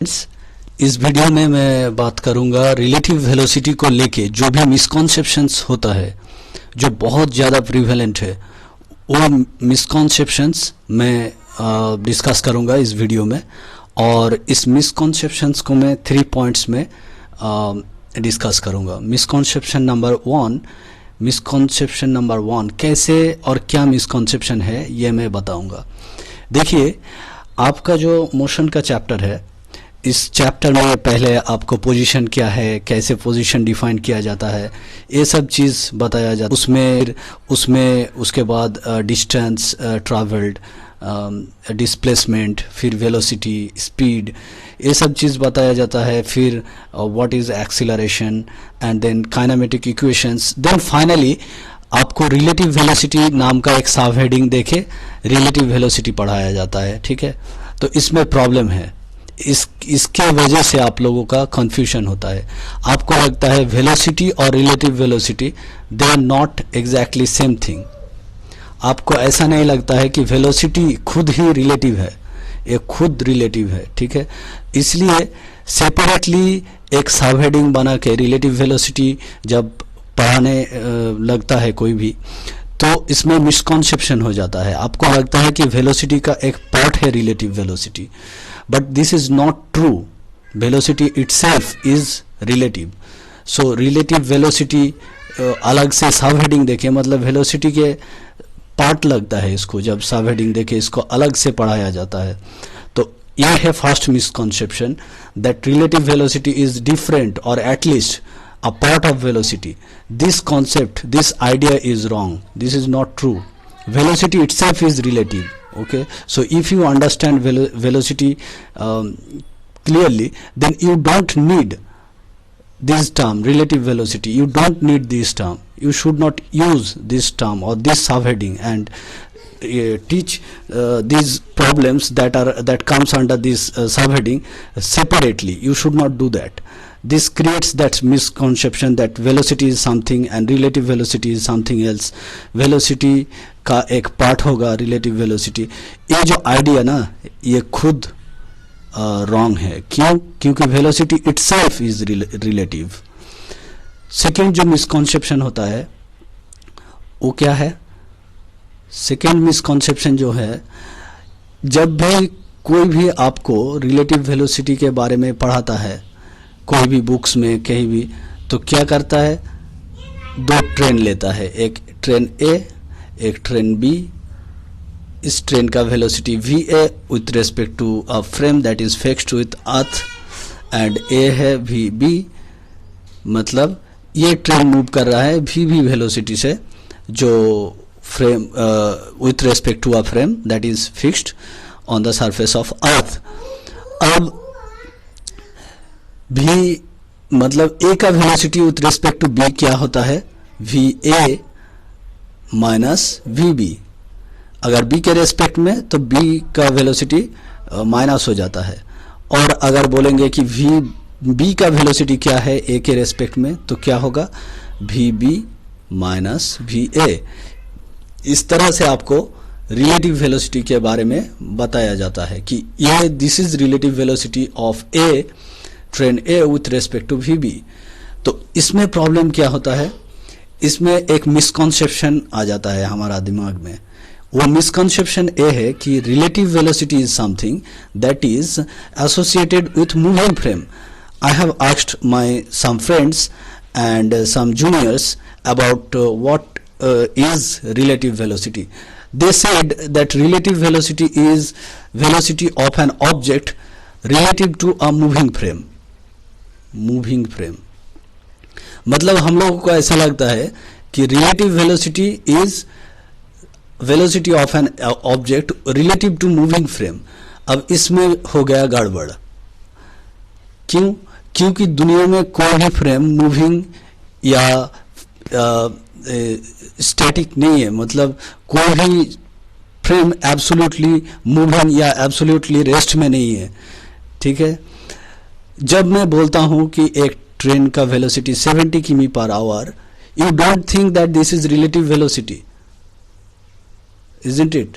Friends, इस video में मैं बात करूंगा रिलेटिव वेलोसिटी को लेके जो भी मिसकॉन्सेप्शंस होता है, जो बहुत ज़्यादा प्रिवेलेंट है, वो मिसकॉन्सेप्शंस मैं डिस्कस करूंगा इस वीडियो में। और इस मिसकॉन्सेप्शंस को मैं 3 पॉइंट्स में डिस्कस करूंगा। मिसकॉन्सेप्शन नंबर वन कैसे और क्या मिसकॉन्सेप्शन है ये मैं बताऊंगा। देखिए, आपका जो मोशन का चैप्टर है, इस चैप्टर में पहले आपको पोजीशन क्या है, कैसे पोजीशन डिफाइन किया जाता है, ये सब चीज़ बताया जाता है। उसमें उसके बाद डिस्टेंस ट्रैवल्ड, डिस्प्लेसमेंट, फिर वेलोसिटी, स्पीड, ये सब चीज़ बताया जाता है। फिर what is acceleration and then kinematic equations. Then finally आपको रिलेटिव वेलोसिटी नाम का एक सब हेडिंग देके रिलेटिव वेलोसिटी पढ़ाया जाता है। ठीक है, तो इसमें प्रॉब्लम है, इसके वजह से आप लोगों का कंफ्यूजन होता है। आपको लगता है वेलोसिटी और relative velocity they are not exactly same thing. आपको ऐसा नहीं लगता है कि वेलोसिटी खुद ही रिलेटिव है, ये खुद रिलेटिव है। ठीक है, इसलिए सेपरेटली एक सब हेडिंग बना के रिलेटिव वेलोसिटी जब पढ़ाने लगता है कोई भी, तो इसमें मिसकॉन्सेप्शन हो जाता है। आपको लगता है कि वेलोसिटी का एक पार्ट है relative velocity, but this is not true. Velocity itself is relative. So relative velocity अलग से सब हेडिंग देखे, मतलब वेलोसिटी के पार्ट लगता है इसको, जब सब हेडिंग देखे इसको अलग से पढ़ाया जाता है। तो यह है first misconception, that relative velocity is different और at least a part of velocity. This concept, this idea is wrong. This is not true. Velocity itself is relative. Okay, so if you understand velocity clearly, then you don't need this term relative velocity. You don't need this term. You should not use this term or this subheading and teach these problems that comes under this subheading separately. You should not do that. This creates that misconception that velocity is something and relative velocity is something else. Velocity का एक part होगा relative velocity. ये जो idea ना, ये खुद wrong है। क्यों? क्योंकि velocity itself is relative. Second जो मिसकॉन्सेप्शन होता है वो क्या है? सेकेंड मिसकॉन्सेप्शन जो है, जब भी कोई भी आपको रिलेटिव वेलोसिटी के बारे में पढ़ाता है, कोई भी बुक्स में कहीं भी, तो क्या करता है? 2 ट्रेन लेता है, एक ट्रेन ए, एक ट्रेन बी। इस ट्रेन का velocity va with respect to a frame that is fixed with earth, and A है vb, मतलब ये ट्रेन मूव कर रहा है vb वेलोसिटी से, जो frame with respect to a frame that is fixed on the surface of earth. अब भी मतलब ए का velocity with respect to B क्या होता है? va minus vb। अगर b के रेस्पेक्ट में तो b का वेलोसिटी माइनस हो जाता है। और अगर बोलेंगे कि b का वेलोसिटी क्या है a के रेस्पेक्ट में, तो क्या होगा? vb minus va। इस तरह से आपको रिलेटिव वेलोसिटी के बारे में बताया जाता है कि ये this is relative velocity of a, train A with respect to vb। तो इसमें प्रॉब्लम क्या होता है? इसमें एक मिसकॉन्सेप्शन आ जाता है हमारा दिमाग में। वो मिसकॉन्सेप्शन ये है कि relative velocity is something that is associated with moving frame. I have asked my some friends and some juniors about what is relative velocity. They said that relative velocity is velocity of an object relative to a moving frame. Moving frame मतलब हम लोगों को ऐसा लगता है कि relative velocity is velocity of an object relative to moving frame. अब इसमें हो गया गड़बड़। क्यों? क्योंकि दुनिया में कोई भी फ्रेम मूविंग या स्टैटिक नहीं है, मतलब कोई भी फ्रेम एब्सोल्युटली मूविंग या एब्सोल्युटली रेस्ट में नहीं है। ठीक है, जब मैं बोलता हूं कि एक ट्रेन का वेलोसिटी 70 किमी per hour, you don't think that this is relative velocity, isn't it?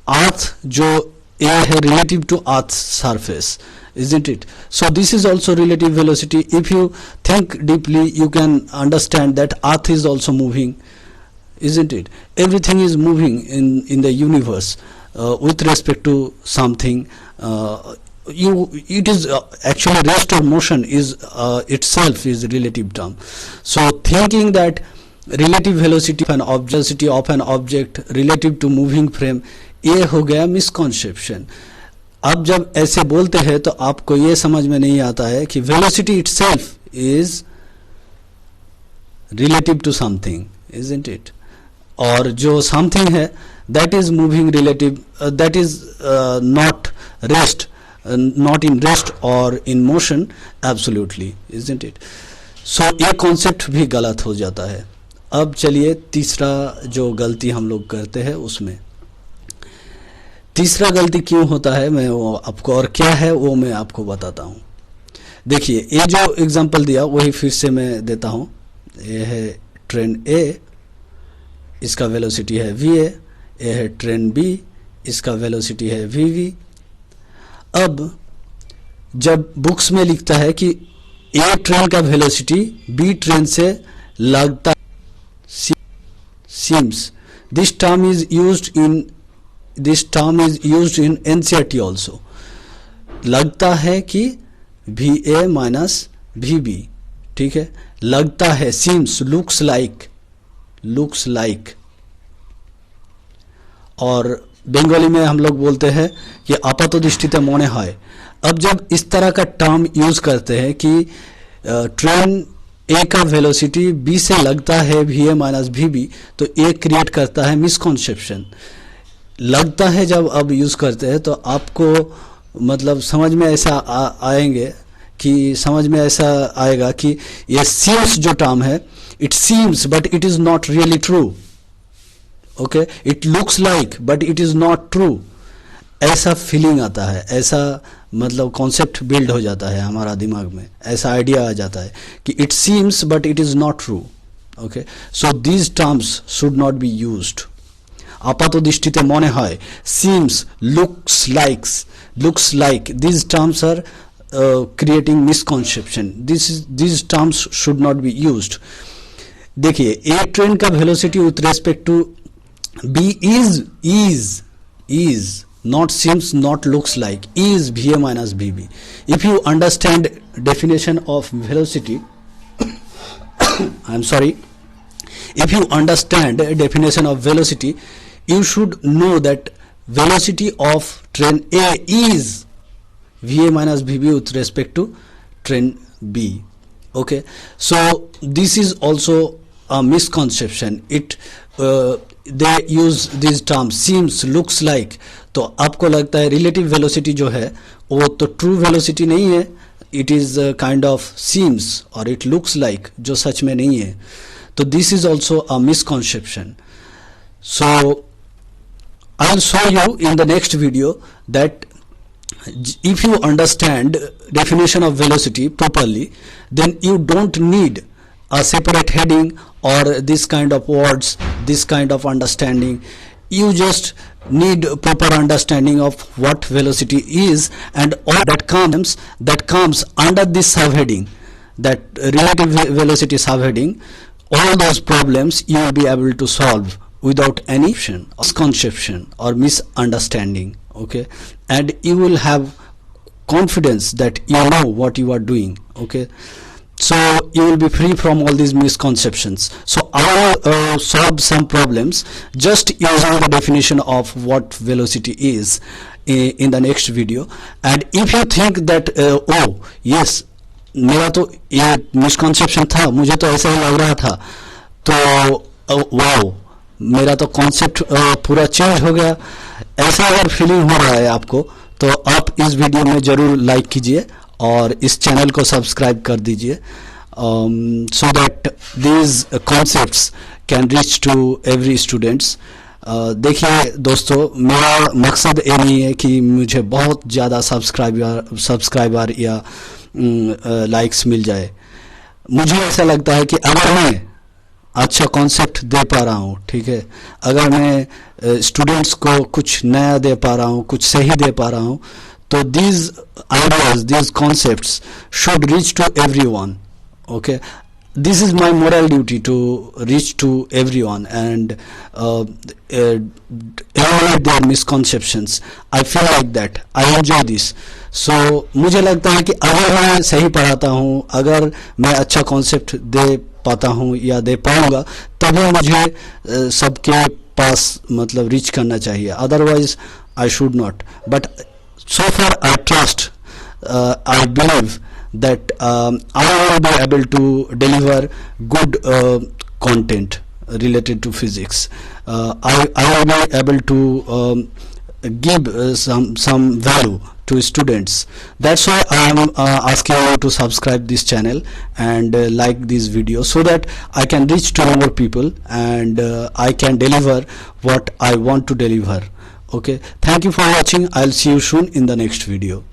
Earth जो ए है relative to earth surface, isn't it? So this is also relative velocity. If you think deeply, you can understand that earth is also moving, isn't it? Everything is moving in the universe with respect to something. It is actually rest or motion is itself is relative term. So thinking that relative velocity of an object relative to moving frame, ये हो गया misconception. अब जब ऐसे बोलते हैं तो आपको ये समझ में नहीं आता है कि velocity itself is relative to something, isn't it? और जो समथिंग है that is moving relative, that is not rest, not in rest और in motion absolutely, isn't it? So ये कॉन्सेप्ट भी गलत हो जाता है. अब चलिए तीसरा जो गलती हम लोग करते हैं उसमें, तीसरा गलती क्यों होता है मैं वो आपको, और क्या है वो मैं आपको बताता हूँ. देखिए ये जो एग्जांपल दिया वही फिर से मैं देता हूँ. ये है ट्रेन ए, इसका वेलोसिटी है वी ए. ये है ट्रेन बी, इसका वेलोसिटी है वी वी. अब जब बुक्स में लिखता है कि ए ट्रेन का वेलोसिटी बी ट्रेन से लगता, seems, this term is used in NCERT also. लगता है कि VA माइनस VB, ठीक है? लगता है seems, looks like. और बंगाली में हम लोग बोलते हैं कि आपातदृष्टिते मने হয়. अब जब इस तरह का टर्म यूज करते हैं कि ट्रेन ए का वेलोसिटी बी से लगता है V A minus V B, तो ए क्रिएट करता है मिसकॉन्सेप्शन. लगता है जब अब यूज करते हैं तो आपको मतलब समझ में ऐसा आएगा कि ये सीम्स जो टर्म है, it seems but it is not really true. Okay, it looks like but it is not true. ऐसा फीलिंग आता है, ऐसा मतलब कॉन्सेप्ट बिल्ड हो जाता है हमारा दिमाग में, ऐसा आइडिया आ जाता है कि it seems but it is not true. Okay, so these terms should not be used. आपातदृष्टिते मने হয়, seems, looks like, these terms are creating misconception. These terms should not be used. देखिए ए ट्रेन का velocity with respect to B is not seems, not looks like, is VA minus VB. If you understand definition of velocity I'm sorry, if you understand definition of velocity, you should know that velocity of train A is VA minus VB with respect to train B. Okay, so this is also a misconception. They use these terms seems, looks like. तो आपको लगता है relative velocity जो है वो तो true velocity नहीं है, it is kind of seems और इट लुक्स लाइक, जो सच में नहीं है. तो this is also a misconception. So I will show you in the next video that if you understand definition of velocity properly, then you don't need a separate heading or this kind of words, this kind of understanding. You just need proper understanding of what velocity is and all that comes under this subheading, that relative velocity subheading. All those problems you will be able to solve without any misconception or misunderstanding. Okay, and you will have confidence that you know what you are doing. Okay, so you will be free from all these misconceptions. So I will solve some problems just using the definition of what velocity is in the next video. And if you think that oh yes, मेरा तो ये misconception था, मुझे तो ऐसा ही लग रहा था, तो वाओ मेरा तो कॉन्सेप्ट पूरा चेंज हो गया, ऐसा अगर फीलिंग हो रहा है आपको, तो आप इस वीडियो में ज़रूर लाइक कीजिए और इस चैनल को सब्सक्राइब कर दीजिए, so that these concepts can reach to every students. देखिए दोस्तों, मेरा मकसद ये नहीं है कि मुझे बहुत ज़्यादा सब्सक्राइबर या लाइक्स मिल जाए. मुझे ऐसा लगता है कि अगर मैं अच्छा कॉन्सेप्ट दे पा रहा हूँ, ठीक है, अगर मैं स्टूडेंट्स को कुछ नया दे पा रहा हूँ, कुछ सही दे पा रहा हूँ, So these ideas, these concepts should reach to everyone. Okay, this is my moral duty to reach to everyone and eliminate their misconceptions. I feel like that, I enjoy this. So मुझे लगता है कि अगर मैं सही पढ़ाता हूँ, अगर मैं अच्छा कॉन्सेप्ट दे पाता हूँ या दे पाऊंगा, तभी मुझे सबके पास मतलब रीच करना चाहिए, otherwise I should not. But so far I trust, I believe that I will be able to deliver good content related to physics. I will be able to give some value to students. That's why I am asking you to subscribe this channel and like this video, so that I can reach to more people and I can deliver what I want to deliver. Okay, thank you for watching. I'll see you soon in the next video.